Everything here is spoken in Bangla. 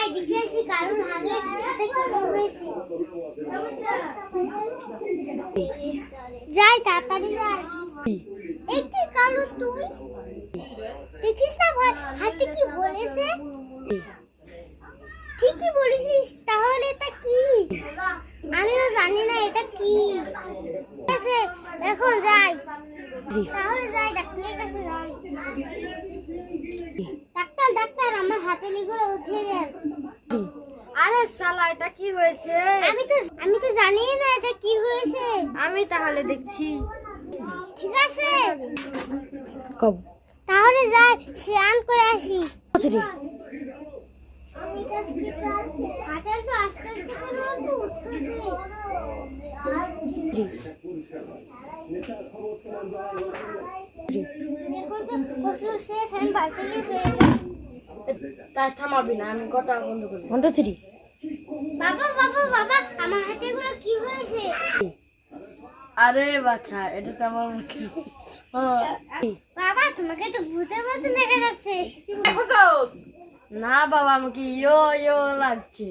যাই দেখে আসি কারুর হাতে হাতে কেমন হয়েছে। যাই তাড়াতাড়ি যাই। এই কি কালু তুই দেখিস না ভাই হাতে কি বলেছে? ঠিকই বলেছিস, তাহলে এটা কি? আমিও জানি না এটা কি। এখন যাই, তাহলে যাই ডাক্তারের কাছে যাই। ডাক্তার ডাক্তার আমার হাতে লিগুলো উঠে দেন। আরে শালা এটা কি হয়েছে? আমি তো জানি না এটা কি হয়েছে। আমি তাহলে দেখছি। ঠিক আছে কব, তাহলে যাই স্নান করে আসি। আমি তো কি চলছে হাতে তো আস্তে আস্তে করে উঠতেছে। দেখুন তো কসুর শেষ, আমি বাড়িতে নিয়ে চলে যাই। তাই থামাবি না, আমি কথা বন্ধ করি। বাবা বাবা বাবা আমার হাতে এগুলো কি হয়েছে? আরে বাচ্চা, এটা তো আমার মুখে। বাবা তোমাকে তো ভূতের মতো দেখা যাচ্ছে। না বাবা, আমাকে ইয়ো ইয়ো লাগছে।